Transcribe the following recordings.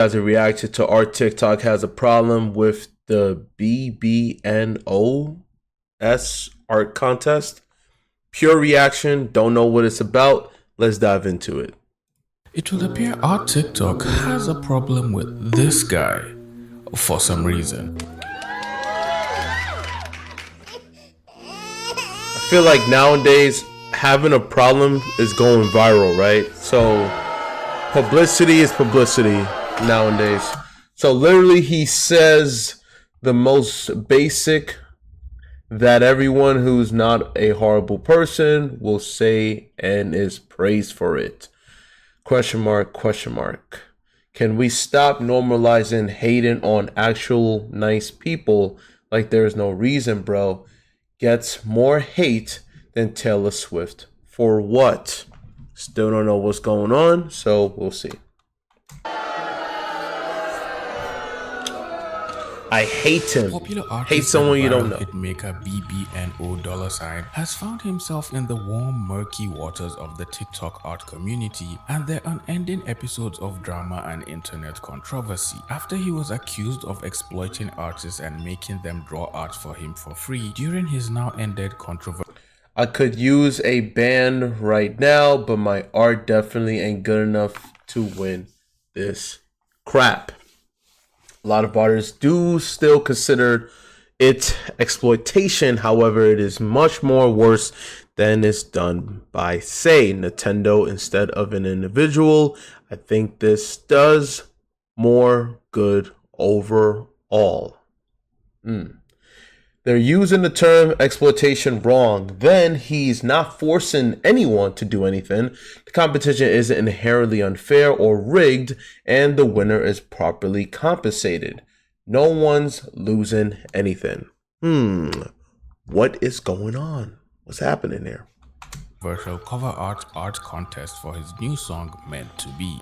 As a reaction to our TikTok has a problem with the BBNO art contest. Pure reaction, don't know what it's about. Let's dive into it. It would appear our TikTok has a problem with this guy for some reason. I feel like nowadays having a problem is going viral, right? So publicity is publicity nowadays. So literally he says the most basic that everyone who's not a horrible person will say and is praised for it. Question mark, question mark. Can we stop normalizing hating on actual nice people like there's no reason, bro? Gets more hate than Taylor Swift. For what? Still don't know what's going on, so we'll see. I hate him. Popular artist Hate someone you don't know. Hitmaker BBNO $ has found himself in the warm, murky waters of the TikTok art community and their unending episodes of drama and internet controversy after he was accused of exploiting artists and making them draw art for him for free during his now ended controversy. I could use a ban right now, but my art definitely ain't good enough to win this crap. A lot of artists do still consider it exploitation. However, it is much more worse than it's done by, say, Nintendo instead of an individual. I think this does more good overall. They're using the term exploitation wrong. Then he's not forcing anyone to do anything. The competition isn't inherently unfair or rigged, and the winner is properly compensated. No one's losing anything. What is going on? What's happening here? Virtual cover art contest for his new song Meant to Be.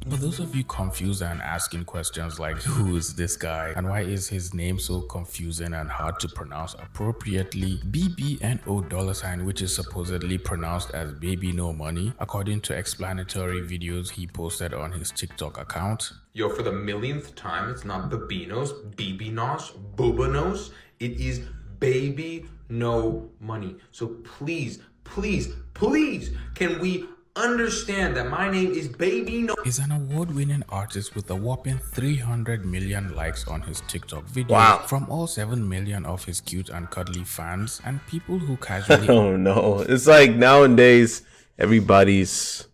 For those of you confused and asking questions like who is this guy and why is his name so confusing and hard to pronounce appropriately, BBNO $, which is supposedly pronounced as baby no money, according to explanatory videos he posted on his TikTok account. Yo, for the millionth time, it's not Babinos, BBNOs, Bubanos. It is baby no money. So please, please, please, can we understand that my name is Baby No? Is an award-winning artist with a whopping 300 million likes on his TikTok video. Wow. From all 7 million of his cute and cuddly fans and people who casually Oh no. It's like nowadays everybody's,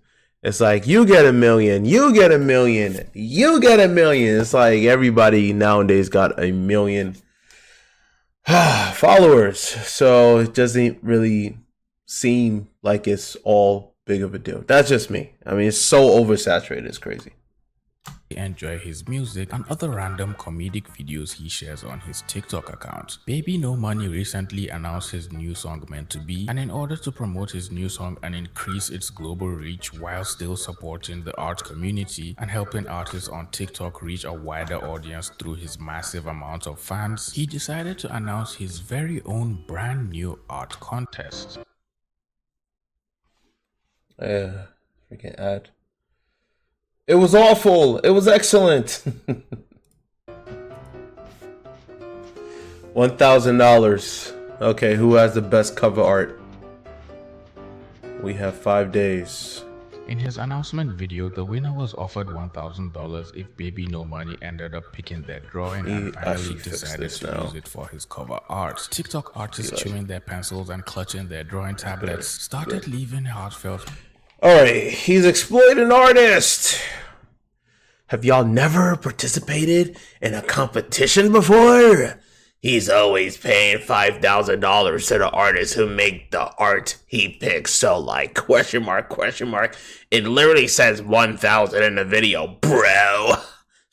it's like you get 1 million, you get 1 million, you get 1 million. It's like everybody nowadays got 1 million followers. So it doesn't really seem like it's all big of a deal. That's just me. I mean, it's so oversaturated. It's crazy. enjoy his music and other random comedic videos he shares on his TikTok account. Baby No Money recently announced his new song Meant to Be, and in order to promote his new song and increase its global reach while still supporting the art community and helping artists on TikTok reach a wider audience through his massive amount of fans, he decided to announce his very own brand new art contest. Freaking ad. It was awful. It was excellent. $1,000. Okay, who has the best cover art? We have 5 days. In his announcement video, the winner was offered $1,000 if Baby No Money ended up picking their drawing and finally decided to use it for his cover art. TikTok artists chewing their pencils and clutching their drawing tablets started leaving heartfelt. Alright, he's exploiting artists. Have y'all never participated in a competition before? He's always paying $5,000 to the artists who make the art he picks. So like, question mark. It literally says 1,000 in the video, bro.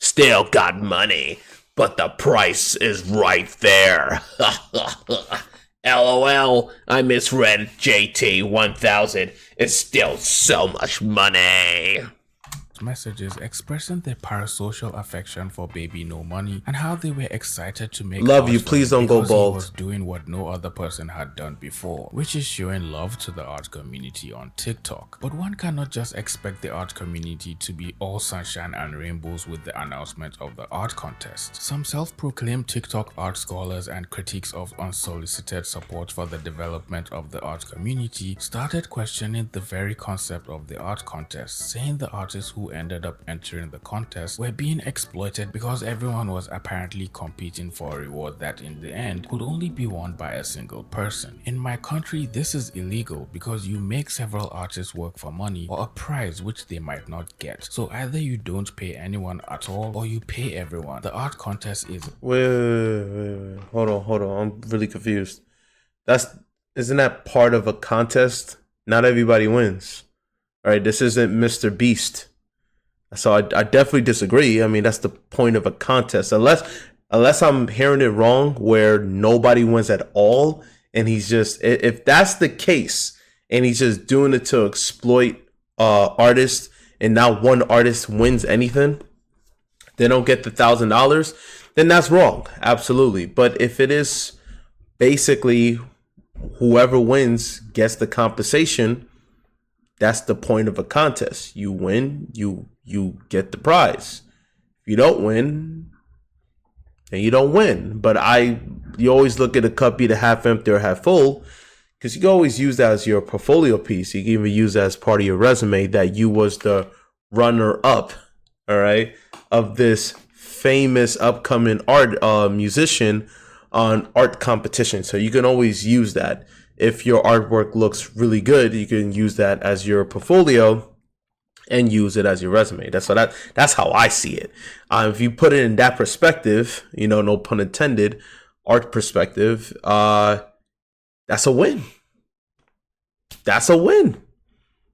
Still got money, but the price is right there. LOL, I misread JT 1,000. It's still so much money. messages expressing their parasocial affection for Baby No Money and how they were excited to make Love art you. for Please him don't go because he bald. was doing what no other person had done before, which is showing love to the art community on TikTok. But one cannot just expect the art community to be all sunshine and rainbows with the announcement of the art contest. Some self-proclaimed TikTok art scholars and critics of unsolicited support for the development of the art community started questioning the very concept of the art contest, saying the artists who ended up entering the contest were being exploited because everyone was apparently competing for a reward that in the end could only be won by a single person. In my country, this is illegal because you make several artists work for money or a prize which they might not get. So either you don't pay anyone at all or you pay everyone. The art contest is... Wait. Hold on. I'm really confused. Isn't that part of a contest? Not everybody wins. All right, this isn't Mr. Beast. So I definitely disagree. I mean, that's the point of a contest. Unless I'm hearing it wrong where nobody wins at all. And he's just, if that's the case, and he's just doing it to exploit artists, and not one artist wins anything, they don't get the $1,000, then that's wrong. Absolutely. But if it is basically whoever wins gets the compensation, that's the point of a contest. You win, you get the prize. If you don't win, then you don't win. But you always look at a cup either half empty or half full, because you can always use that as your portfolio piece. You can even use that as part of your resume that you was the runner up, all right, of this famous upcoming art musician on art competition. So you can always use that. If your artwork looks really good, you can use that as your portfolio and use it as your resume. That's how I see it. If you put it in that perspective, no pun intended, art perspective, that's a win. That's a win,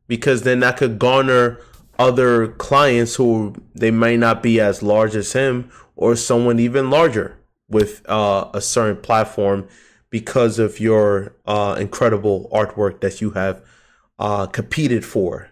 because then that could garner other clients who they may not be as large as him or someone even larger with a certain platform because of your incredible artwork that you have competed for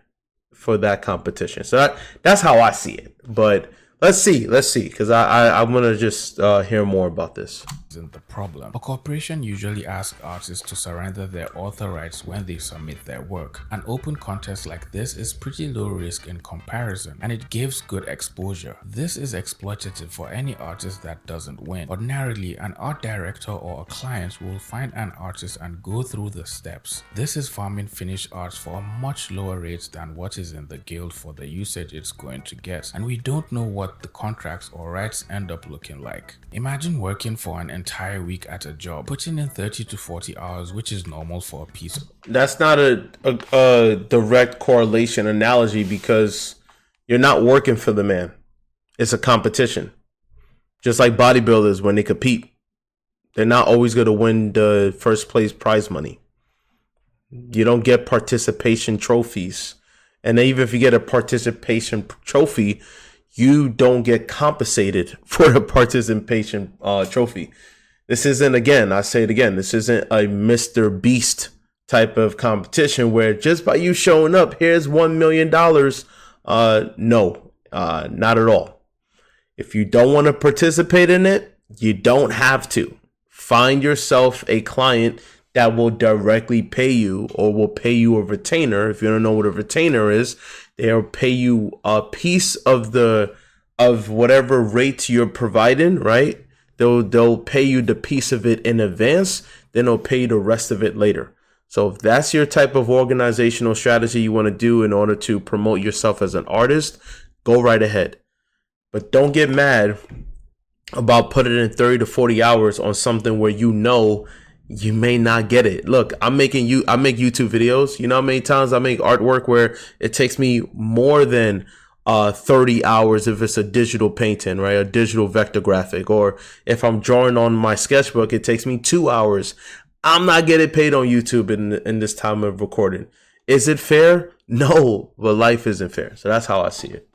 that competition. So that's how I see it. But let's see, because I'm gonna just hear more about this. Isn't the problem. A corporation usually asks artists to surrender their author rights when they submit their work. An open contest like this is pretty low risk in comparison, and it gives good exposure. This is exploitative for any artist that doesn't win. Ordinarily, an art director or a client will find an artist and go through the steps. This is farming finished arts for a much lower rate than what is in the guild for the usage it's going to get, and we don't know what the contracts or rights end up looking like. Imagine working for an entire week at a job, putting in 30 to 40 hours, which is normal for a piece. That's not a direct correlation analogy, because you're not working for the man. It's a competition. Just like bodybuilders, when they compete, they're not always going to win the first place prize money. You don't get participation trophies. And even if you get a participation trophy, you don't get compensated for the participation trophy. This isn't, again, I say it again, this isn't a Mr. Beast type of competition where just by you showing up, here's $1 million. No, not at all. If you don't want to participate in it, you don't have to. Find yourself a client that will directly pay you, or will pay you a retainer. If you don't know what a retainer is, they'll pay you a piece of whatever rates you're providing, right? They'll pay you the piece of it in advance, then they'll pay you the rest of it later. So if that's your type of organizational strategy you want to do in order to promote yourself as an artist, go right ahead. But don't get mad about putting in 30 to 40 hours on something where you may not get it. Look, I make YouTube videos. You know how many times I make artwork where it takes me more than 30 hours if it's a digital painting, right? A digital vector graphic. Or if I'm drawing on my sketchbook, it takes me 2 hours. I'm not getting paid on YouTube in this time of recording. Is it fair? No, but life isn't fair. So that's how I see it.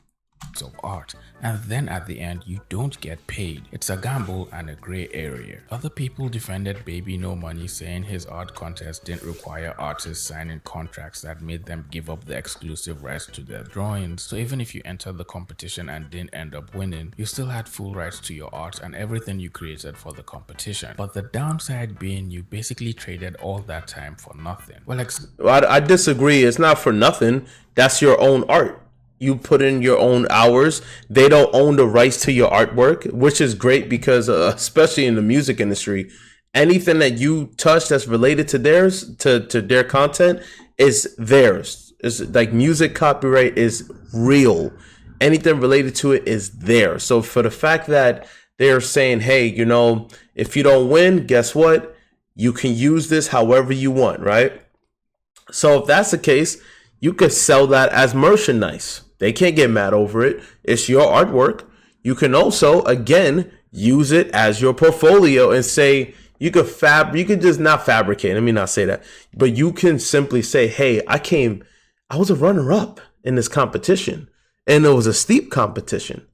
of art, and then at the end you don't get paid. It's a gamble and a gray area. Other people defended Baby No Money, saying his art contest didn't require artists signing contracts that made them give up the exclusive rights to their drawings. So even if you entered the competition and didn't end up winning, you still had full rights to your art and everything you created for the competition. But the downside being you basically traded all that time for nothing. Well, I disagree. It's not for nothing. That's your own art. You put in your own hours. They don't own the rights to your artwork, which is great because especially in the music industry, anything that you touch that's related to theirs, to their content, is theirs. It's like music copyright is real. Anything related to it is there. So for the fact that they're saying, hey, you know, if you don't win, guess what? You can use this however you want, right? So if that's the case, you could sell that as merchandise. They can't get mad over it. It's your artwork. You can also, again, use it as your portfolio and say, you could just not fabricate. Let me not say that. But you can simply say, hey, I was a runner-up in this competition. And it was a steep competition.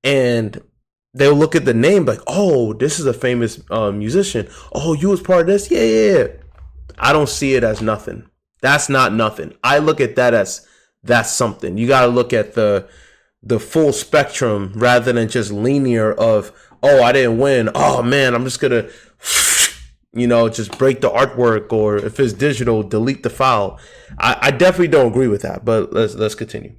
And they'll look at the name like, oh, this is a famous musician. Oh, you was part of this? Yeah. I don't see it as nothing. That's not nothing. I look at that as that's something. You got to look at the full spectrum rather than just linear of, oh, I didn't win. Oh, man, I'm just going to, just break the artwork, or if it's digital, delete the file. I definitely don't agree with that, but let's continue.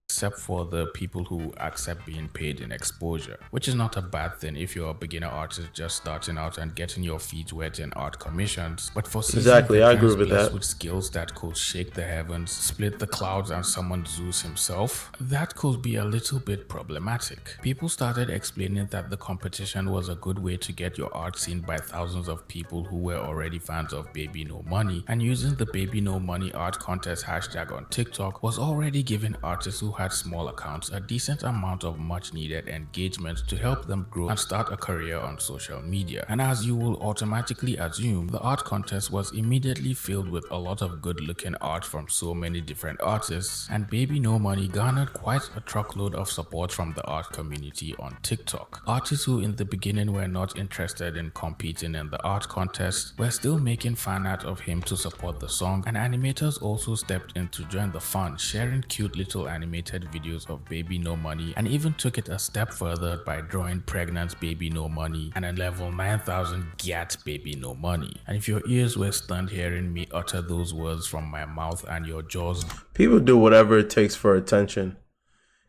Except for the people who accept being paid in exposure, which is not a bad thing if you're a beginner artist just starting out and getting your feet wet in art commissions. But for exactly, I agree with that. With skills that could shake the heavens, split the clouds, and summon Zeus himself, that could be a little bit problematic. People started explaining that the competition was a good way to get your art seen by thousands of people who were already fans of Baby No Money, and using the Baby No Money art contest hashtag on TikTok was already giving artists who had small accounts a decent amount of much needed engagement to help them grow and start a career on social media. And as you will automatically assume, the art contest was immediately filled with a lot of good looking art from so many different artists, and Baby No Money garnered quite a truckload of support from the art community on TikTok. Artists who in the beginning were not interested in competing in the art contest were still making fan art of him to support the song, and animators also stepped in to join the fun, sharing cute little animated videos of Baby No Money, and even took it a step further by drawing pregnant Baby No Money and a level 9000 GAT Baby No Money. And if your ears were stunned hearing me utter those words from my mouth and your jaws, people do whatever it takes for attention.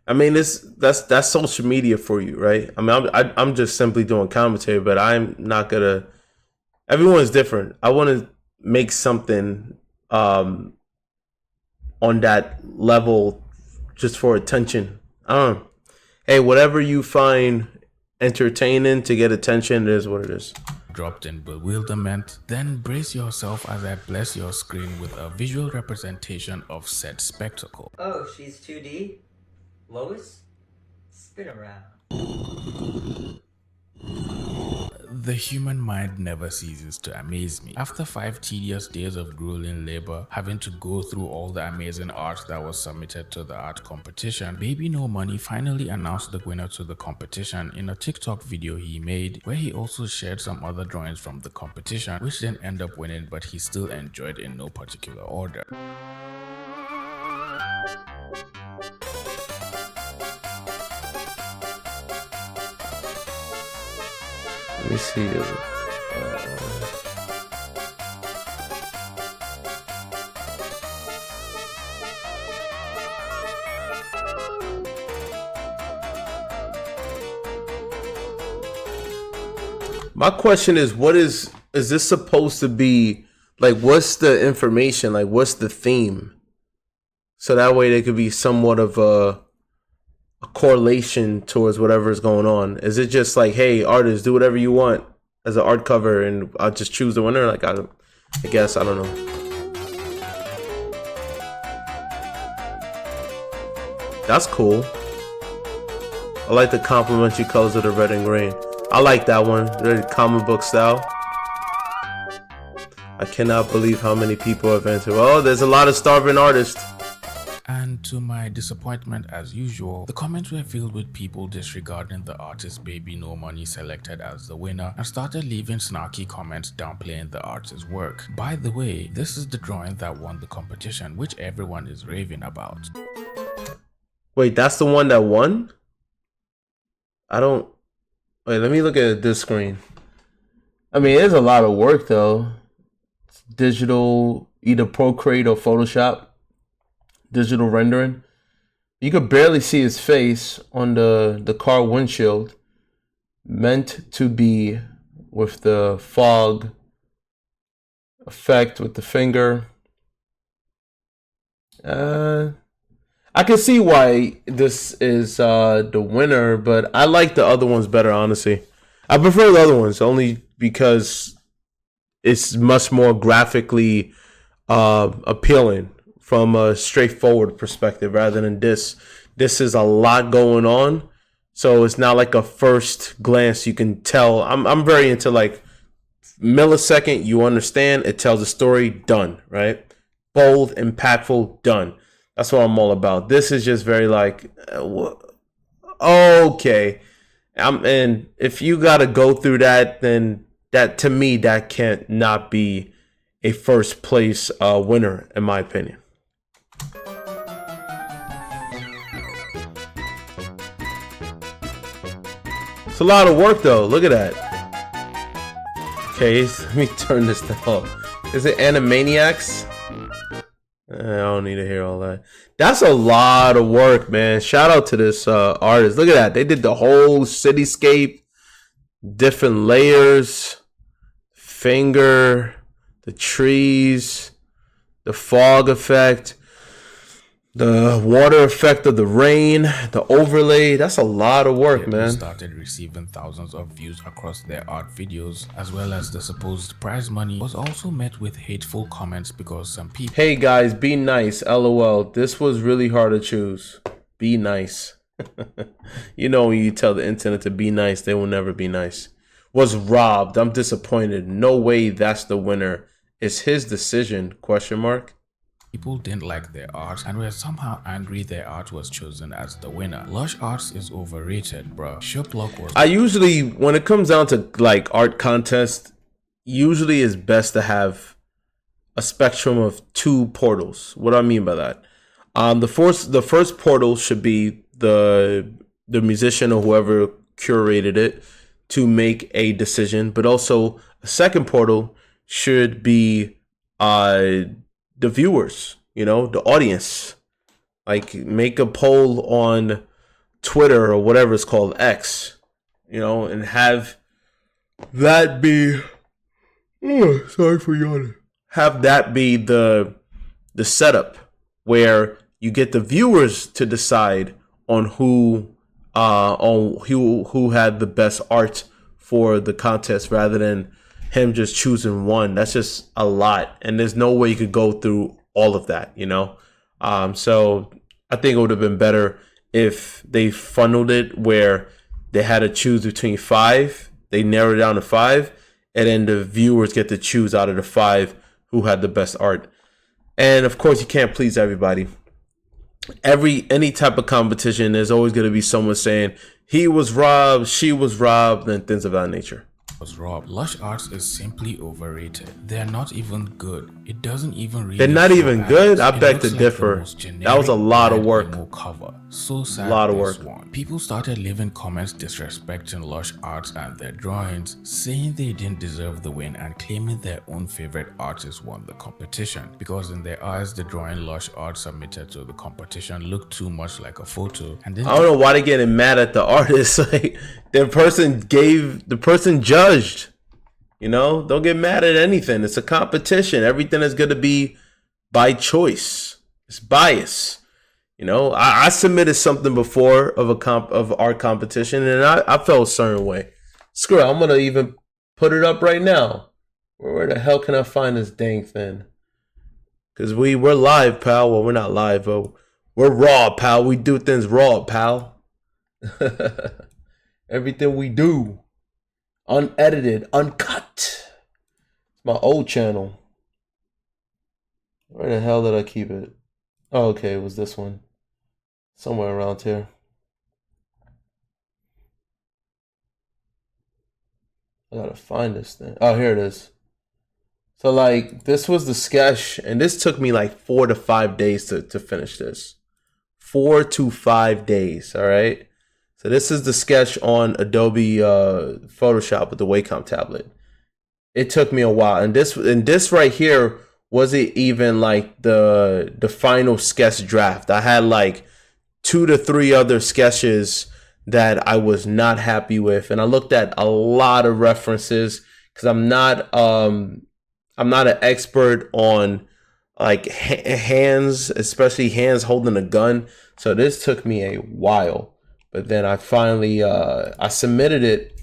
I mean, that's social media for you, right? I mean, I'm just simply doing commentary, but I'm not gonna. Everyone's different. I want to make something on that level just for attention. Hey, whatever you find entertaining to get attention, it is what it is. Dropped in bewilderment, then brace yourself as I bless your screen with a visual representation of said spectacle. Oh, she's 2D? Lois? Spin around. The human mind never ceases to amaze me. After 5 tedious days of grueling labor, having to go through all the amazing art that was submitted to the art competition, Baby No Money finally announced the winner to the competition in a TikTok video he made, where he also shared some other drawings from the competition, which didn't end up winning, but he still enjoyed in no particular order. Let me see. My question is, is this supposed to be like? What's the information? Like, what's the theme? So that way there could be somewhat of a correlation towards whatever is going on. Is it just like, hey, artists, do whatever you want as an art cover and I'll just choose the winner? Like, I guess, I don't know. That's cool. I like the complementary colors of the red and green. I like that one. Very comic book style. I cannot believe how many people have entered. Oh, there's a lot of starving artists. And To my disappointment as usual, the comments were filled with people disregarding the artist Baby No Money selected as the winner and started leaving snarky comments downplaying the artist's work. By the way, this is the drawing that won the competition, which everyone is raving about. Wait, that's the one that won? I don't... Wait, let me look at this screen. I mean, it's a lot of work, though. It's digital, either Procreate or Photoshop. Digital rendering. You could barely see his face on the car windshield. Meant to be with the fog effect with the finger. I can see why this is the winner, but I like the other ones better, honestly. I prefer the other ones only because it's much more graphically appealing from a straightforward perspective rather than this. This is a lot going on, so it's not like a first glance you can tell. I'm very into like millisecond, you understand, it tells a story, done, right? Bold, impactful, done. That's what I'm all about. This is just very like, okay. And if you got to go through that, then that, to me, that can't not be a first place winner, in my opinion. It's a lot of work, though. Look at that. Okay, let me turn this down. Is it Animaniacs? I don't need to hear all that. That's a lot of work, man. Shout out to this artist. Look at that. They did the whole cityscape, different layers, finger, the trees, the fog effect, the water effect of the rain, the overlay. That's a lot of work, man. Started receiving thousands of views across their art videos, as well as the supposed prize money was also met with hateful comments because some people... Hey guys, be nice, LOL. This was really hard to choose. Be nice. You know, when you tell the internet to be nice, they will never be nice. Was robbed. I'm disappointed. No way that's the winner. It's his decision, question mark. People didn't like their art and were somehow angry their art was chosen as the winner. Lush Arts is overrated, bro. Shoplock was... I usually, when it comes down to like art contest, usually it's best to have a spectrum of two portals. What do I mean by that? The first portal should be the musician or whoever curated it to make a decision, but also a second portal should be the viewers, you know, the audience. Like, make a poll on Twitter or whatever it's called, X, you know, and have that be... Oh, sorry for yawning. Have that be the setup where you get the viewers to decide on who had the best art for the contest rather than him just choosing one. That's just a lot, and there's no way you could go through all of that, you know. So I think it would have been better if they funneled it where they had to choose between 5. They narrowed it down to 5, and then the viewers get to choose out of the 5 who had the best art. And of course, you can't please everybody. Any type of competition, there's always going to be someone saying he was robbed, she was robbed, and things of that nature. Was robbed. Lush Arts is simply overrated. They're not even good. It doesn't even really... They're not even good? I beg to differ. That was a lot of work. Cover. So sad. A lot of work. People started leaving comments disrespecting Lush Arts and their drawings, saying they didn't deserve the win and claiming their own favorite artist won the competition because in their eyes the drawing Lush Arts submitted to the competition looked too much like a photo. And then I don't know why they're getting mad at the artist. Like, the person judged. You know, don't get mad at anything. It's a competition. Everything is going to be by choice. It's bias. You know, I submitted something before of our competition, and I felt a certain way. Screw it, I'm gonna even put it up right now. Where the hell can I find this dang thing? Cause we're live, pal. Well, we're not live, but we're raw, pal. We do things raw, pal. Everything we do, unedited, uncut. It's my old channel. Where the hell did I keep it? Oh, okay, it was this one. somewhere around here. I gotta find this thing. Oh, here it is. So like this was the sketch, and this took me like 4 to 5 days to finish this. 4 to 5 days. All right. So this is the sketch on Adobe Photoshop with the Wacom tablet. It took me a while, and this right here wasn't even like the final sketch draft. I had like 2 to 3 other sketches that I was not happy with, and I looked at a lot of references because I'm not an expert on like hands, especially hands holding a gun. So this took me a while, but then I finally I submitted it,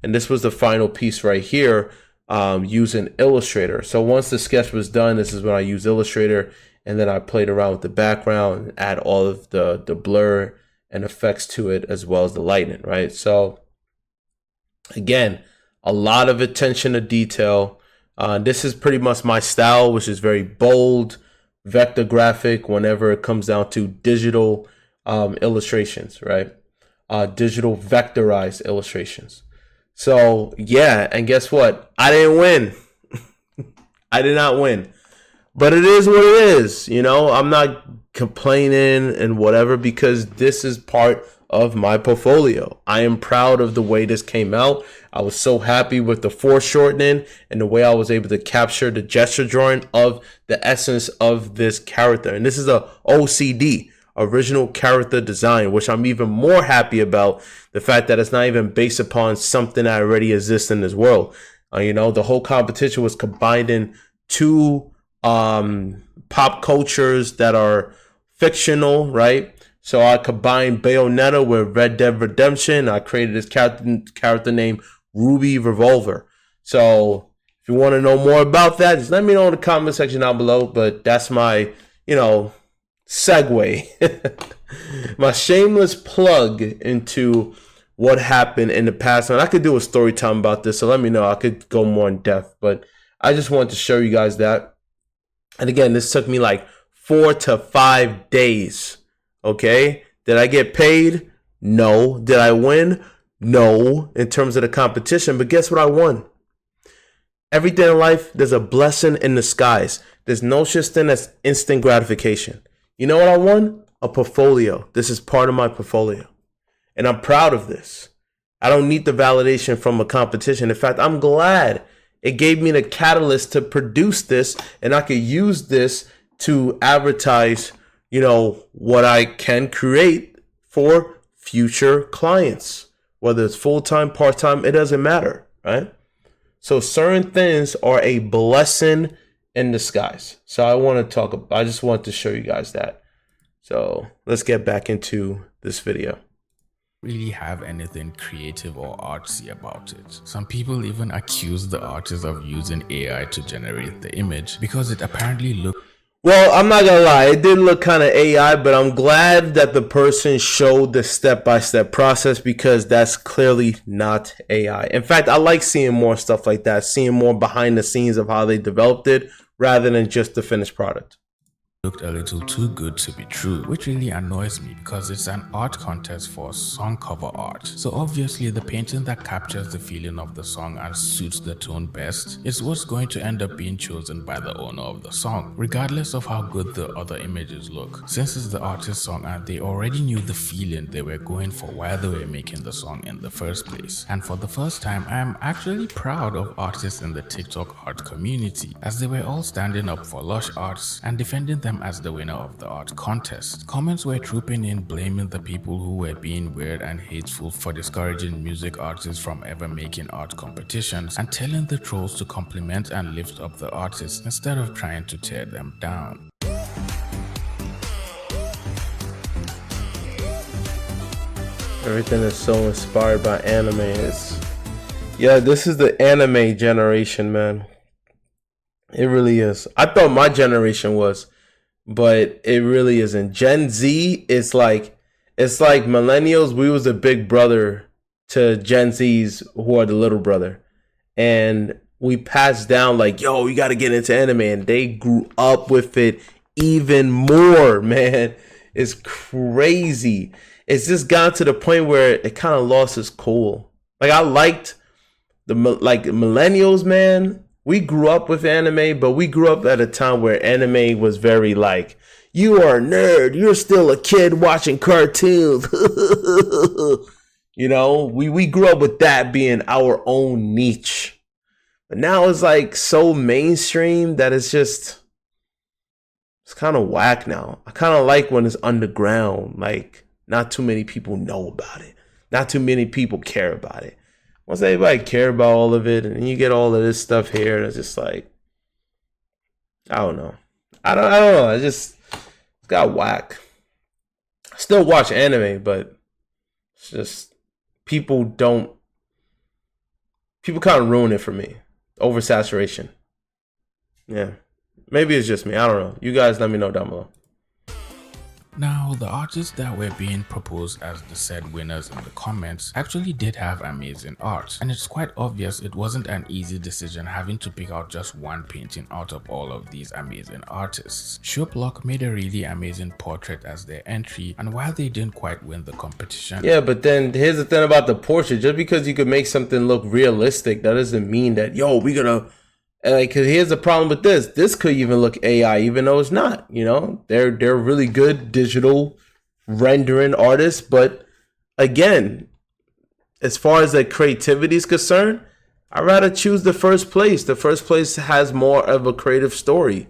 and this was the final piece right here using Illustrator. So once the sketch was done, this is when I used Illustrator, and then I played around with the background and add all of the blur and effects to it, as well as the lightning, right? So again, a lot of attention to detail. This is pretty much my style, which is very bold, vector graphic whenever it comes down to digital illustrations, right? Digital vectorized illustrations. So yeah, and guess what? I didn't win. I did not win. But it is what it is, you know. I'm not complaining and whatever, because this is part of my portfolio. I am proud of the way this came out. I was so happy with the foreshortening and the way I was able to capture the gesture drawing of the essence of this character. And this is a OCD, original character design, which I'm even more happy about, the fact that it's not even based upon something that already exists in this world. You know, the whole competition was combining two pop cultures that are fictional, right? So I combined Bayonetta with Red Dead Redemption. I created this character named Ruby Revolver. So if you want to know more about that, just let me know in the comment section down below. But that's my, you know, segue, my shameless plug into what happened in the past. And I could do a story time about this, so let me know. I could go more in depth, but I just wanted to show you guys that. And again, this took me like 4 to 5 days. Okay. Did I get paid? No. Did I win? No, in terms of the competition. But guess what? I won. Everything in life, there's a blessing in disguise. There's no such thing as instant gratification. You know what I won? A portfolio. This is part of my portfolio. And I'm proud of this. I don't need the validation from a competition. In fact, I'm glad it gave me the catalyst to produce this, and I could use this to advertise, you know, what I can create for future clients, whether it's full-time, part-time, it doesn't matter, right? So certain things are a blessing in disguise. So I just want to show you guys that. So let's get back into this video. Really have anything creative or artsy about it. Some people even accuse the artists of using AI to generate the image because it apparently looks. Well, I'm not gonna lie, it did look kind of AI, but I'm glad that the person showed the step-by-step process, because that's clearly not AI. In fact, I like seeing more stuff like that, seeing more behind the scenes of how they developed it rather than just the finished product. Looked a little too good to be true, which really annoys me because it's an art contest for song cover art. So obviously the painting that captures the feeling of the song and suits the tone best is what's going to end up being chosen by the owner of the song, regardless of how good the other images look. Since it's the artist's song and they already knew the feeling they were going for while they were making the song in the first place. And for the first time, I am actually proud of artists in the TikTok art community, as they were all standing up for Lush Arts and defending them as the winner of the art contest. Comments were trooping in, blaming the people who were being weird and hateful for discouraging music artists from ever making art competitions, and telling the trolls to compliment and lift up the artists instead of trying to tear them down. Everything is so inspired by anime. Yeah, this is the anime generation, man. It really is. I thought my generation was, but it really isn't. Gen Z is like, it's like millennials. We was the big brother to Gen Zs, who are the little brother, and we passed down like, yo, you got to get into anime, and they grew up with it even more, man. is crazy. It's just gotten to the point where it kind of lost its cool. Like I liked millennials, man. We grew up with anime, but we grew up at a time where anime was very like, you are a nerd. You're still a kid watching cartoons. You know, we grew up with that being our own niche. But now it's like so mainstream that it's kind of whack now. I kind of like when it's underground. Like not too many people know about it. Not too many people care about it. Once everybody care about all of it, and you get all of this stuff here, and it's just like, I don't know. I don't know. It's got whack. I still watch anime, but it's just people kind of ruin it for me. Oversaturation. Yeah. Maybe it's just me. I don't know. You guys let me know down below. Now, the artists that were being proposed as the said winners in the comments actually did have amazing art, and it's quite obvious it wasn't an easy decision having to pick out just one painting out of all of these amazing artists. Shoplock made a really amazing portrait as their entry, and while they didn't quite win the competition... Yeah, but then here's the thing about the portrait. Just because you could make something look realistic, that doesn't mean that, yo, we gonna... Like, cause here's the problem with this. This could even look AI, even though it's not. You know, they're really good digital rendering artists, but again, as far as the creativity is concerned, I'd rather choose the first place. The first place has more of a creative story.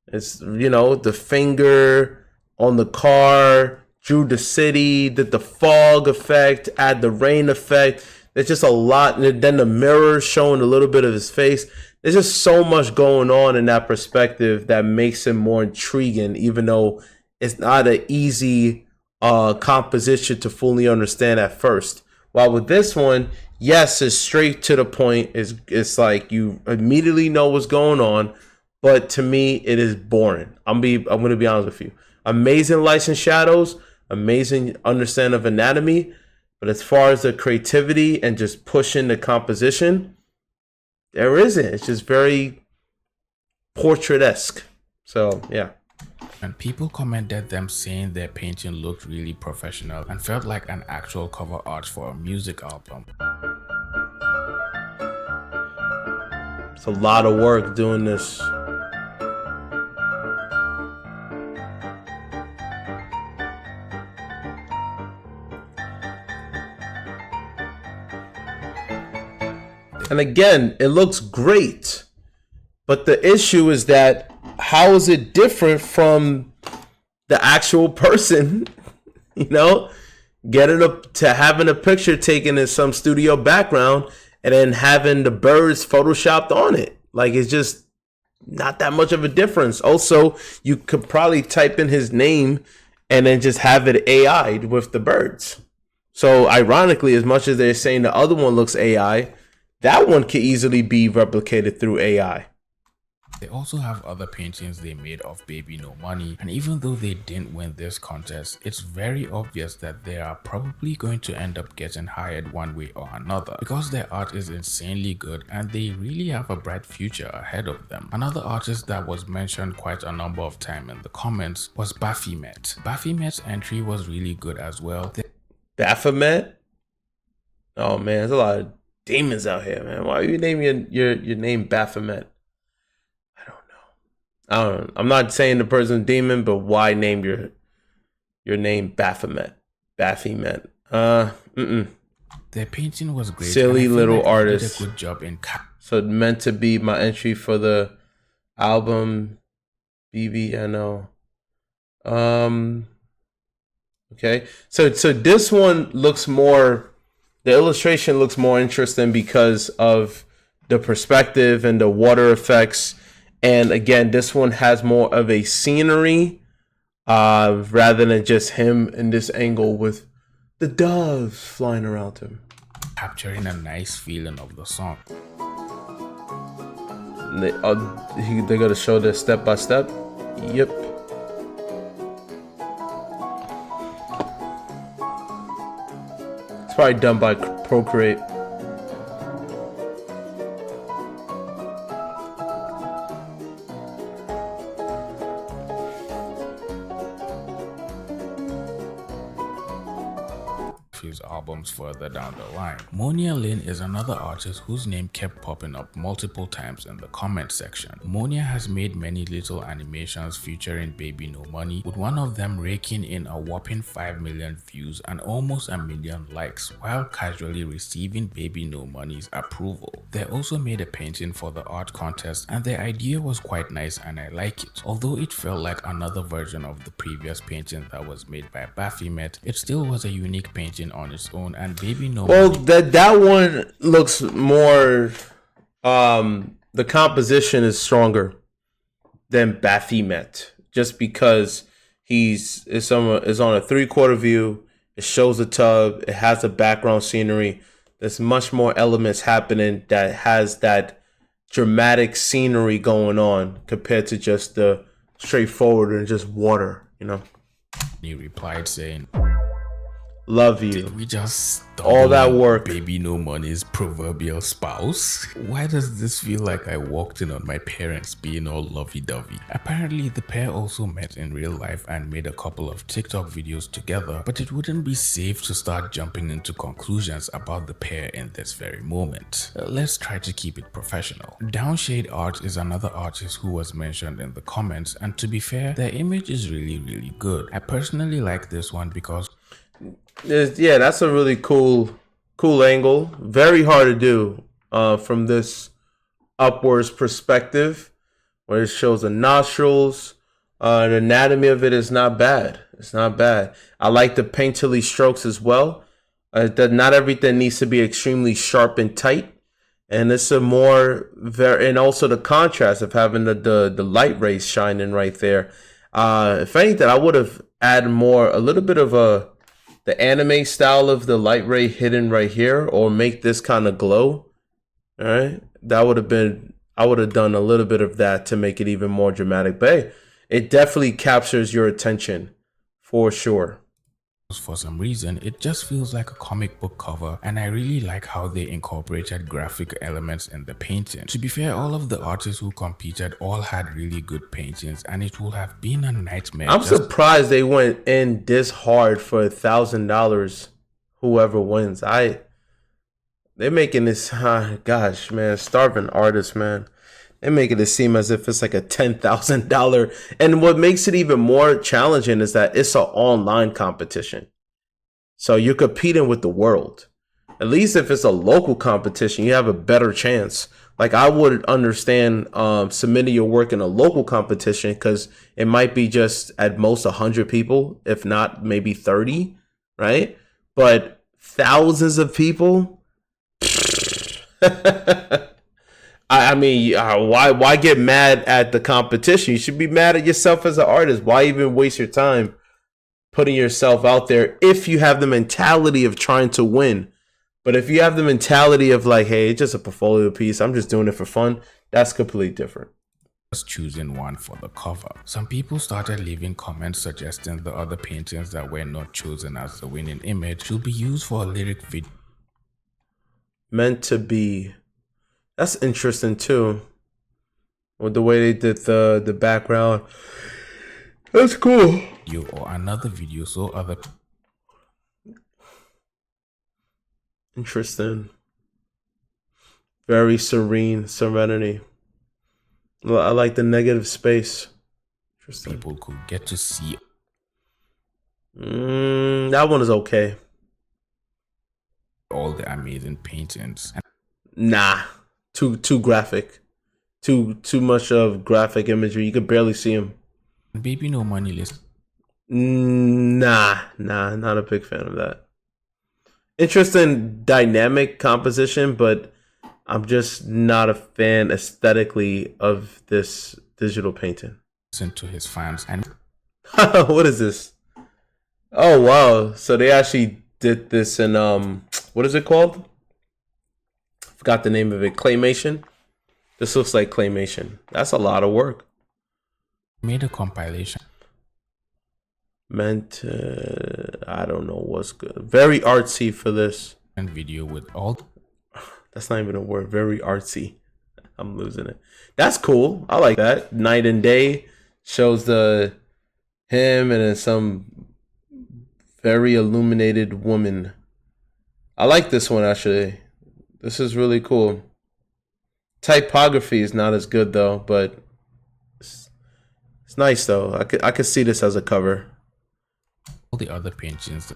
It's, you know, the finger on the car, drew the city, did the fog effect, add the rain effect. There's just a lot, and then the mirror showing a little bit of his face. There's just so much going on in that perspective that makes it more intriguing, even though it's not an easy composition to fully understand at first. While with this one, yes, it's straight to the point. It's like you immediately know what's going on, but to me, it is boring. I'm going to be honest with you. Amazing lights and shadows, amazing understanding of anatomy, but as far as the creativity and just pushing the composition, there isn't. It's just very portrait-esque. So, yeah. And people commented them saying their painting looked really professional and felt like an actual cover art for a music album. It's a lot of work doing this. And again, it looks great, but the issue is that how is it different from the actual person? You know, getting up to having a picture taken in some studio background and then having the birds photoshopped on it. Like, it's just not that much of a difference. Also, you could probably type in his name and then just have it AI'd with the birds. So ironically, as much as they're saying the other one looks AI, that one can easily be replicated through AI. They also have other paintings they made of Baby No Money, and even though they didn't win this contest, it's very obvious that they are probably going to end up getting hired one way or another because their art is insanely good and they really have a bright future ahead of them. Another artist that was mentioned quite a number of times in the comments was Baphomet. Baphomet's entry was really good as well. Baphomet? Oh man, there's a lot of demons out here, man. Why are you naming your name Baphomet? I don't know. I'm not saying the person's demon, but why name your name Baphomet? Baphomet. Their painting was great. Silly little like artist. Did a good job in so meant to be my entry for the album BBNO. Okay. So this one looks more. The illustration looks more interesting because of the perspective and the water effects. And again, this one has more of a scenery rather than just him in this angle with the doves flying around him. Capturing a nice feeling of the song. They're going to show this step by step. Yep. It's probably done by Procreate. his albums further down the line. Monia Lin is another artist whose name kept popping up multiple times in the comment section. Monia has made many little animations featuring Baby No Money, with one of them raking in a whopping 5 million views and almost a million likes while casually receiving Baby No Money's approval. They also made a painting for the art contest, and the idea was quite nice and I like it. Although it felt like another version of the previous painting that was made by Baphomet, it still was a unique painting on its own, and Baby No Well, Money... that one looks more the composition is stronger than Baphomet, just because it's on a 3/4 view. It shows the tub, it has the background scenery. There's much more elements happening that has that dramatic scenery going on compared to just the straightforward and just water, you know. He replied saying, Love you. "Did we just All that work. Baby No Money's proverbial spouse? Why does this feel like I walked in on my parents being all lovey-dovey?" Apparently, the pair also met in real life and made a couple of TikTok videos together, but it wouldn't be safe to start jumping into conclusions about the pair in this very moment. Let's try to keep it professional. Downshade Art is another artist who was mentioned in the comments, and to be fair, their image is really good. I personally like this one because Yeah, that's a really cool angle. Very hard to do from this upwards perspective, where it shows the nostrils. The anatomy of it is not bad. It's not bad. I like the painterly strokes as well. That not everything needs to be extremely sharp and tight. And it's a more and also the contrast of having the light rays shining right there. If anything, I would have added a little bit of the anime style of the light ray hidden right here, or make this kind of glow. All right, that would have been, I would have done a little bit of that to make it even more dramatic. But hey, it definitely captures your attention for sure. for some reason it just feels like a comic book cover, and I really like how they incorporated graphic elements in the painting. To be fair, all of the artists who competed all had really good paintings, and it would have been a nightmare. I'm surprised they went in this hard for $1,000. Whoever wins, they're making this, gosh, man, starving artists, man. They're making it seem as if it's like a $10,000. And what makes it even more challenging is that it's an online competition. So you're competing with the world. At least if it's a local competition, you have a better chance. Like, I would understand submitting your work in a local competition because it might be just at most 100 people, if not maybe 30, right? But thousands of people? I mean, why get mad at the competition? You should be mad at yourself as an artist. Why even waste your time putting yourself out there if you have the mentality of trying to win? But if you have the mentality of like, hey, it's just a portfolio piece, I'm just doing it for fun, that's completely different. Just choosing one for the cover. Some people started leaving comments suggesting the other paintings that were not chosen as the winning image should be used for a lyric video. Meant to be. That's interesting too. With the way they did the background. That's cool. Or another video so other. Interesting. Very serene serenity. I like the negative space. Interesting. People could get to see. That one is okay. All the amazing paintings. Nah. Too graphic. Too much of graphic imagery. You could barely see him. Baby No Money list. Nah, not a big fan of that. Interesting dynamic composition, but I'm just not a fan aesthetically of this digital painting. Listen to his fans and what is this? Oh wow! So they actually did this in what is it called? Forgot the name of it. Claymation. This looks like claymation. That's a lot of work. Made a compilation. Meant I don't know what's good. Very artsy for this. And video with all. That's not even a word. Very artsy. I'm losing it. That's cool. I like that. Night and day shows him and then some very illuminated woman I like this one actually. This is really cool. Typography is not as good though, but it's nice though. I could see this as a cover. All the other paintings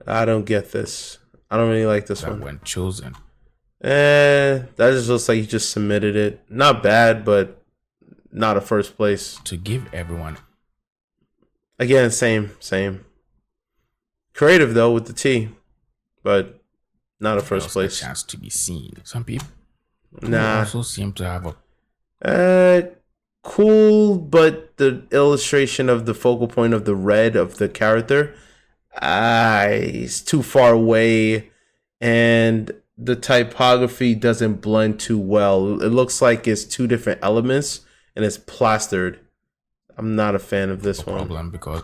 I don't get this. I don't really like this that one. weren't chosen. That just looks like you just submitted it. Not bad, but not a first place. To give everyone Again, same. Creative though with the T, but not a first else a place. chance to be seen. Some people Nah. also seem to have a Cool, but the illustration of the focal point of the red of the character, is too far away, and the typography doesn't blend too well. It looks like it's two different elements and it's plastered. I'm not a fan of this one. problem because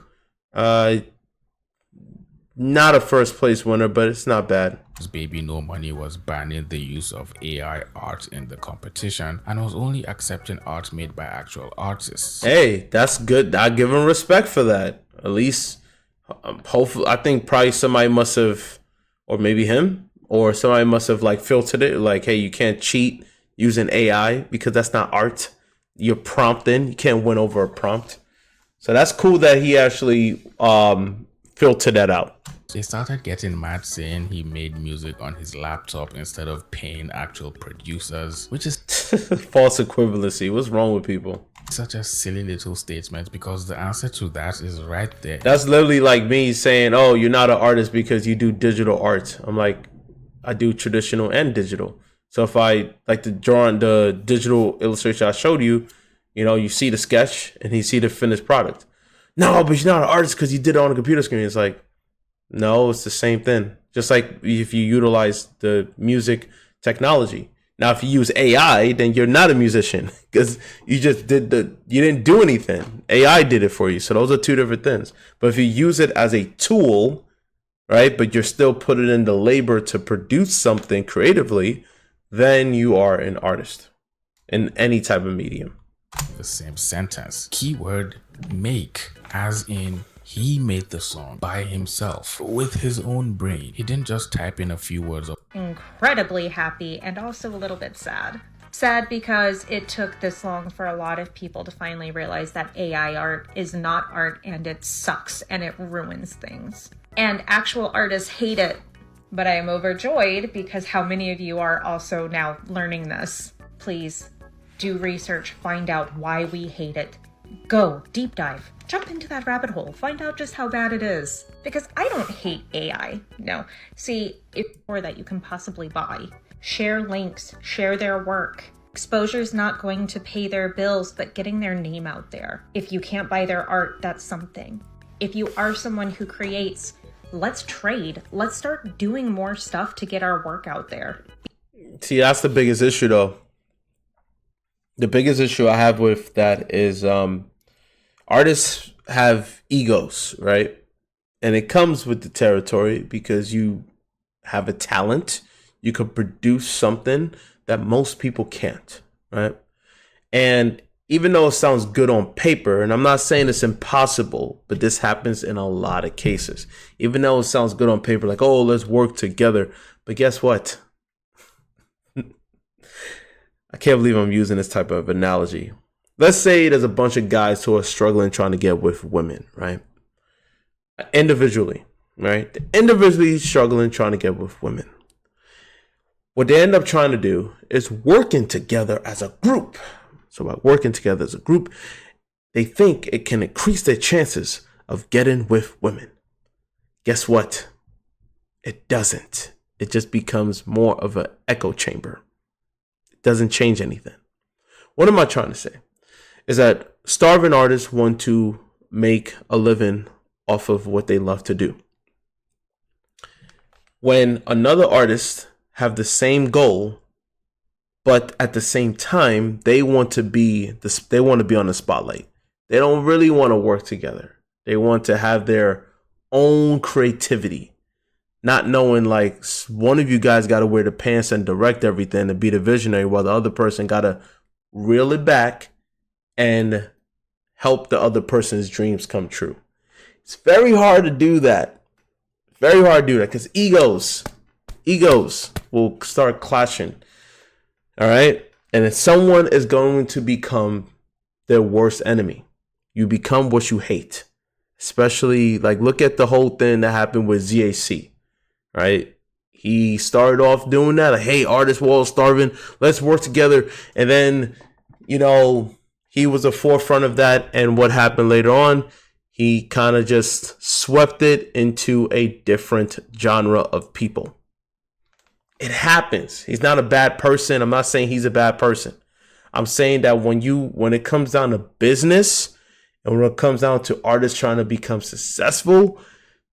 Not a first place winner, but it's not bad. Baby No Money was banning the use of AI art in the competition and was only accepting art made by actual artists. Hey, that's good. I give him respect for that. At least, hopefully, I think probably somebody must have, or maybe him, or somebody must have like filtered it. Like, hey, you can't cheat using AI because that's not art. You're prompting. You can't win over a prompt. So that's cool that he actually filtered that out. They started getting mad saying he made music on his laptop instead of paying actual producers, which is False equivalency. What's wrong with people? such a silly little statement because the answer to that is right there. That's literally like me saying, oh, you're not an artist because you do digital art. I'm like, I do traditional and digital. So if I like to draw on the digital illustration I showed you, you see the sketch and you see the finished product. No, but you're not an artist because you did it on a computer screen. It's like, no, it's the same thing. Just like if you utilize the music technology. Now, if you use AI, then you're not a musician because you didn't do anything. AI did it for you. So those are two different things. But if you use it as a tool, right, but you're still putting in the labor to produce something creatively, then you are an artist in any type of medium. The same sentence. Keyword make, as in he made the song by himself with his own brain. He didn't just type in a few words of Incredibly happy and also a little bit sad. Sad because it took this long for a lot of people to finally realize that AI art is not art and it sucks and it ruins things. And actual artists hate it. But I am overjoyed because how many of you are also now learning this? Please do research, find out why we hate it. Go deep dive, jump into that rabbit hole, find out just how bad it is. Because I don't hate AI. No. See, if more that you can possibly buy. Share links, share their work. Exposure is not going to pay their bills, but getting their name out there. If you can't buy their art, that's something. If you are someone who creates, let's trade. Let's start doing more stuff to get our work out there. See, that's the biggest issue though. The biggest issue I have with that is artists have egos, right? And it comes with the territory because you have a talent. You could produce something that most people can't, right? And even though it sounds good on paper, and I'm not saying it's impossible, but this happens in a lot of cases. Even though it sounds good on paper, like, oh, let's work together. But guess what? I can't believe I'm using this type of analogy. Let's say there's a bunch of guys who are struggling trying to get with women, right? Individually, right? Individually struggling trying to get with women. What they end up trying to do is working together as a group. So by working together as a group, they think it can increase their chances of getting with women. Guess what? It doesn't. It just becomes more of an echo chamber. It doesn't change anything. What am I trying to say? Is that starving artists want to make a living off of what they love to do. When another artist have the same goal, but at the same time they want to be on the spotlight. They don't really want to work together. They want to have their own creativity, not knowing like one of you guys got to wear the pants and direct everything and be the visionary, while the other person got to reel it back and help the other person's dreams come true. It's very hard to do that. Very hard to do that because egos. egos will start clashing. All right. And if someone is going to become their worst enemy, you become what you hate. Especially, like, look at the whole thing that happened with ZAC, right? He started off doing that. Like, hey, artist wall starving. Let's work together. And then, you know, he was the forefront of that. And what happened later on, he kind of just swept it into a different genre of people. It happens. He's not a bad person. I'm not saying he's a bad person. I'm saying that when it comes down to business and when it comes down to artists trying to become successful,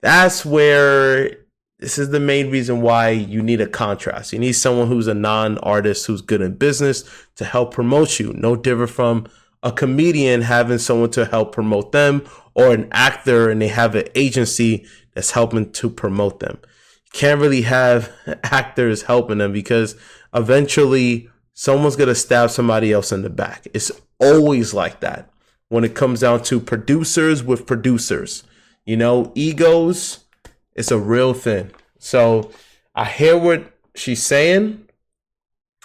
that's where this is the main reason why you need a contrast. You need someone who's a non-artist who's good in business to help promote you. No different from a comedian having someone to help promote them, or an actor and they have an agency that's helping to promote them. You can't really have actors helping them because eventually someone's going to stab somebody else in the back. It's always like that when it comes down to producers with producers. You know, egos, it's a real thing. So I hear what she's saying.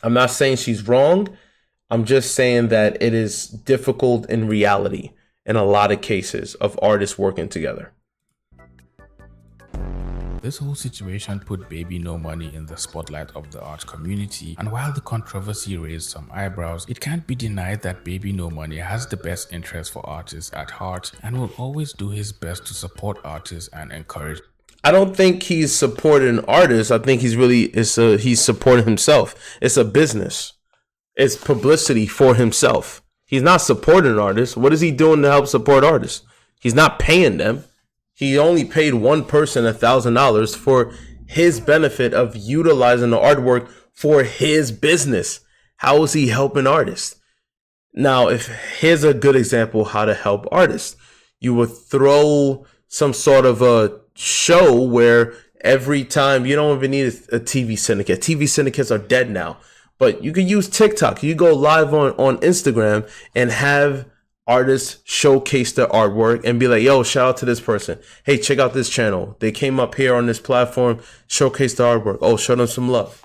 I'm not saying she's wrong. I'm just saying that it is difficult in reality in a lot of cases of artists working together. This whole situation put Baby No Money in the spotlight of the art community, and while the controversy raised some eyebrows, it can't be denied that Baby No Money has the best interest for artists at heart and will always do his best to support artists and encourage. I don't think he's supporting artists. I think he's supporting himself. It's a business. It's publicity for himself. He's not supporting artists. What is he doing to help support artists? He's not paying them. He only paid one person $1,000 for his benefit of utilizing the artwork for his business. How is he helping artists? Now, here's a good example how to help artists. You would throw some sort of a show where every time, you don't even need a TV syndicate. TV syndicates are dead now. But you can use TikTok. You go live on Instagram and have artists showcase their artwork and be like, yo, shout out to this person. Hey, check out this channel. They came up here on this platform, showcase the artwork. Oh, show them some love.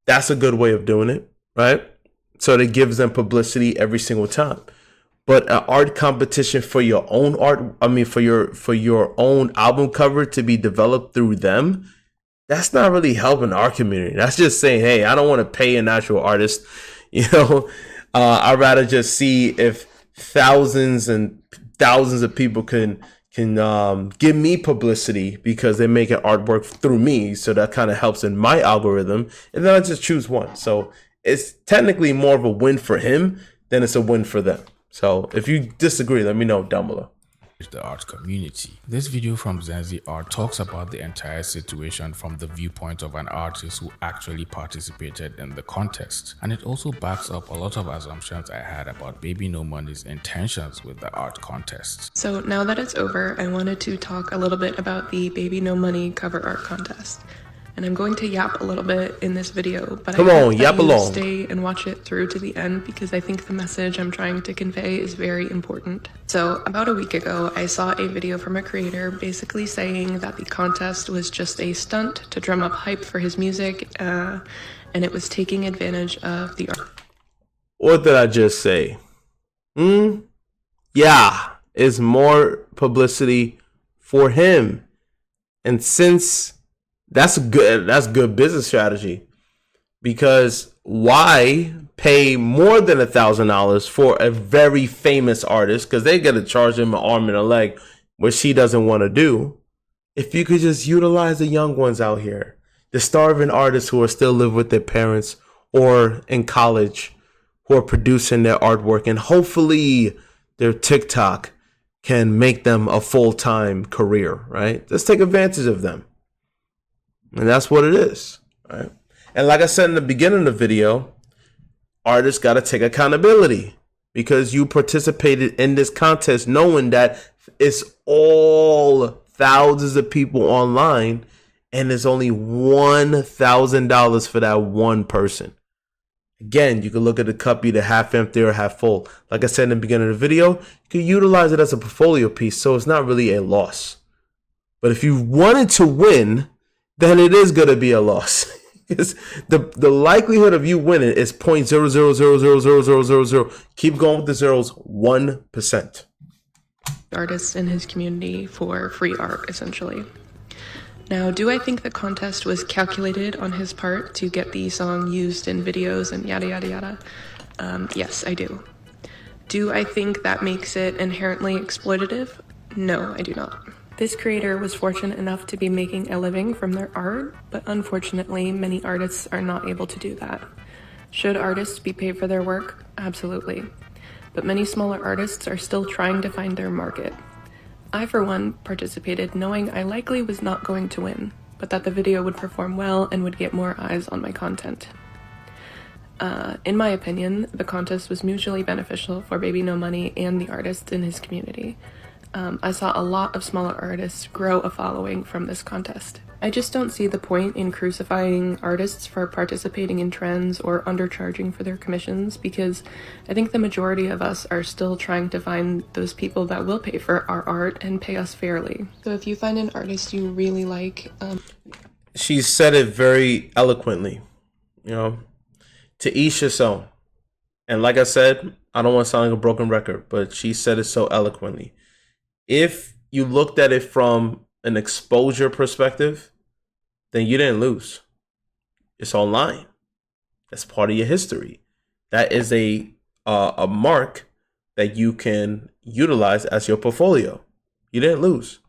That's a good way of doing it, right? So it gives them publicity every single time. But an art competition for your own for your own album cover to be developed through them, that's not really helping our community. That's just saying, hey, I don't want to pay an actual artist. You know, I'd rather just see if thousands and thousands of people can give me publicity because they make an artwork through me. So that kind of helps in my algorithm. And then I just choose one. So it's technically more of a win for him than it's a win for them. So if you disagree, let me know down below. The art community. This video from Zenzi Art talks about the entire situation from the viewpoint of an artist who actually participated in the contest, and it also backs up a lot of assumptions I had about Baby No Money's intentions with the art contest. So now that it's over, I wanted to talk a little bit about the Baby No Money cover art contest. And I'm going to yap a little bit in this video, but I hope that you stay and watch it through to the end because I think the message I'm trying to convey is very important. So about a week ago, I saw a video from a creator basically saying that the contest was just a stunt to drum up hype for his music, and it was taking advantage of the art. What did I just say? Yeah, it's more publicity for him. And since that's good business strategy, because why pay more than $1,000 for a very famous artist? Because they got to charge him an arm and a leg, which he doesn't want to do. If you could just utilize the young ones out here, the starving artists who are still living with their parents or in college, who are producing their artwork, and hopefully their TikTok can make them a full-time career, right? Let's take advantage of them. And that's what it is, right? And like I said in the beginning of the video, artists got to take accountability because you participated in this contest knowing that it's all thousands of people online and there's only $1,000 for that one person. Again, you can look at the cup either half empty or half full. Like I said in the beginning of the video, you can utilize it as a portfolio piece, so it's not really a loss. But if you wanted to win, then it is going to be a loss. Because the likelihood of you winning is 0.0000000. Keep going with the zeros, 1%. Artists in his community for free art, essentially. Now, do I think the contest was calculated on his part to get the song used in videos and yada yada yada? Yes, I do. Do I think that makes it inherently exploitative? No, I do not. This creator was fortunate enough to be making a living from their art, but unfortunately, many artists are not able to do that. Should artists be paid for their work? Absolutely. But many smaller artists are still trying to find their market. I, for one, participated knowing I likely was not going to win, but that the video would perform well and would get more eyes on my content. In my opinion, the contest was mutually beneficial for Baby No Money and the artists in his community. I saw a lot of smaller artists grow a following from this contest. I just don't see the point in crucifying artists for participating in trends or undercharging for their commissions, because I think the majority of us are still trying to find those people that will pay for our art and pay us fairly. So if you find an artist you really like... She said it very eloquently, you know, to each his own. And like I said, I don't want to sound like a broken record, but she said it so eloquently. If you looked at it from an exposure perspective, then you didn't lose. It's online. That's part of your history. That is a mark that you can utilize as your portfolio. You didn't lose.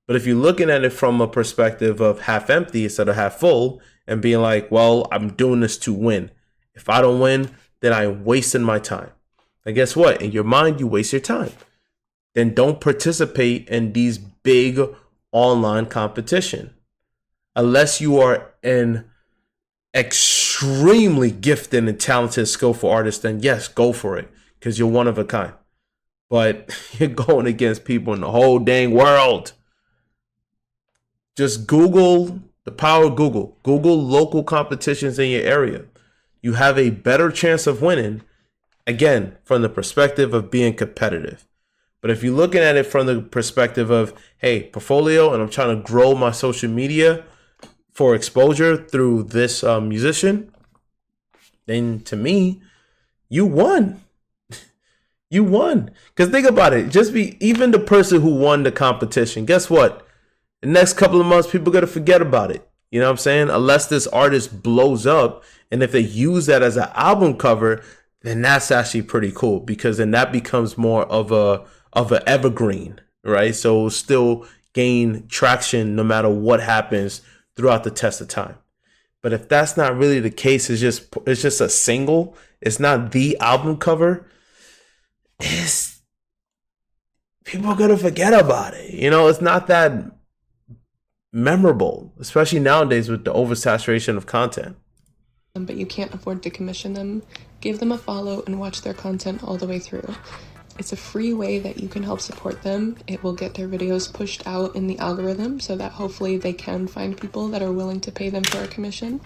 But if you're looking at it from a perspective of half empty instead of half full and being like, well, I'm doing this to win. If I don't win, then I'm wasting my time. And guess what? In your mind, you waste your time. Then don't participate in these big online competition. Unless you are an extremely gifted and talented, skillful artist, then yes, go for it, because you're one of a kind. But you're going against people in the whole dang world. Just Google the power of Google. Google local competitions in your area. You have a better chance of winning, again, from the perspective of being competitive. But if you're looking at it from the perspective of, hey, portfolio, and I'm trying to grow my social media for exposure through this musician, then to me, you won. You won. Because think about it. Even the person who won the competition, guess what? The next couple of months, people are going to forget about it. You know what I'm saying? Unless this artist blows up. And if they use that as an album cover, then that's actually pretty cool, because then that becomes more of an evergreen, right? So it'll still gain traction no matter what happens throughout the test of time. But if that's not really the case, it's just a single, it's not the album cover, people are gonna forget about it. You know, it's not that memorable, especially nowadays with the oversaturation of content. But you can't afford to commission them. Give them a follow and watch their content all the way through. It's a free way that you can help support them. It will get their videos pushed out in the algorithm so that hopefully they can find people that are willing to pay them for a commission.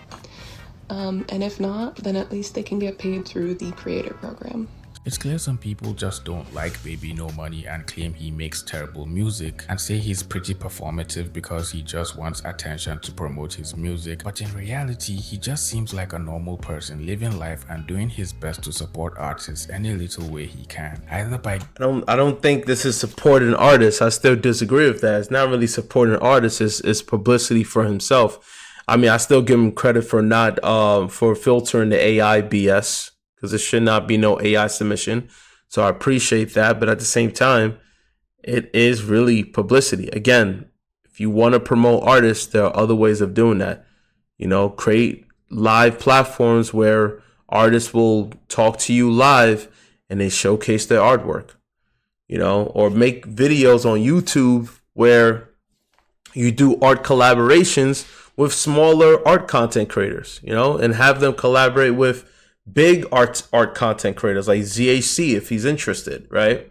And if not, then at least they can get paid through the creator program. It's clear some people just don't like Baby No Money and claim he makes terrible music and say he's pretty performative because he just wants attention to promote his music. But in reality, he just seems like a normal person living life and doing his best to support artists any little way he can. Either by I don't think this is supporting artists. I still disagree with that. It's not really supporting artists. It's publicity for himself. I mean, I still give him credit for not for filtering the AI BS, because it should not be no AI submission. So I appreciate that. But at the same time, it is really publicity. Again, if you want to promote artists, there are other ways of doing that. You know, create live platforms where artists will talk to you live and they showcase their artwork, you know, or make videos on YouTube where you do art collaborations with smaller art content creators, you know, and have them collaborate with big art content creators like ZHC if he's interested, right?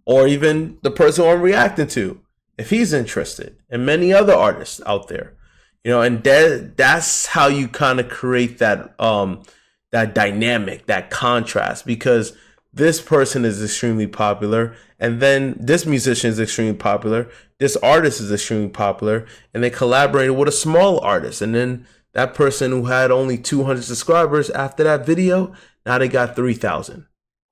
Or even the person I'm reacting to if he's interested, and many other artists out there, you know. And that's how you kind of create that that dynamic, that contrast, because this person is extremely popular, and then this musician is extremely popular, this artist is extremely popular, and they collaborated with a small artist, and then that person who had only 200 subscribers after that video, now they got 3,000.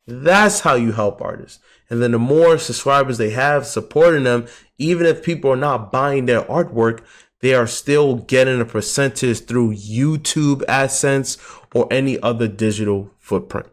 That's how you help artists. And then the more subscribers they have supporting them, even if people are not buying their artwork, they are still getting a percentage through YouTube AdSense or any other digital footprint.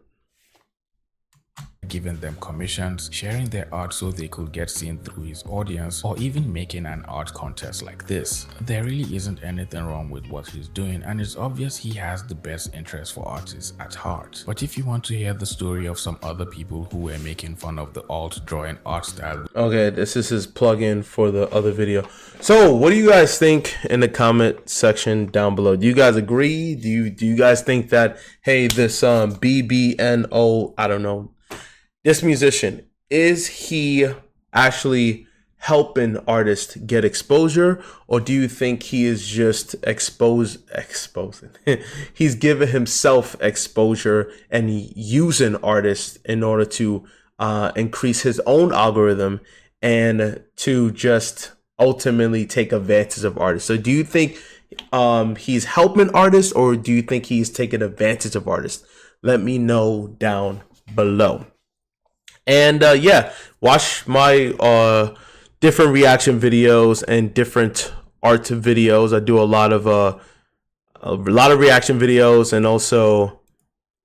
Giving them commissions, sharing their art so they could get seen through his audience, or even making an art contest like this. There really isn't anything wrong with what he's doing, and it's obvious he has the best interest for artists at heart. But if you want to hear the story of some other people who were making fun of the alt drawing art style. Okay, this is his plug-in for the other video. So what do you guys think in the comment section down below? Do you guys agree? Do you guys think that, hey, this BBNO, I don't know, this musician, is he actually helping artists get exposure, or do you think he is just exposing? He's giving himself exposure and using artists in order to increase his own algorithm and to just ultimately take advantage of artists? So do you think he's helping artists, or do you think he's taking advantage of artists? Let me know down below. And yeah, watch my different reaction videos and different art videos. I do a lot of reaction videos, and also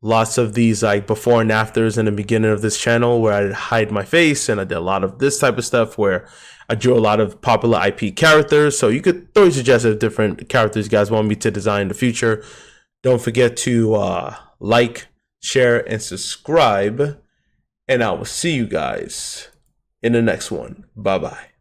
lots of these like before and afters in the beginning of this channel where I hide my face, and I did a lot of this type of stuff where I drew a lot of popular IP characters. So you could throw suggestions of different characters you guys want me to design in the future. Don't forget to like, share, and subscribe. And I will see you guys in the next one. Bye-bye.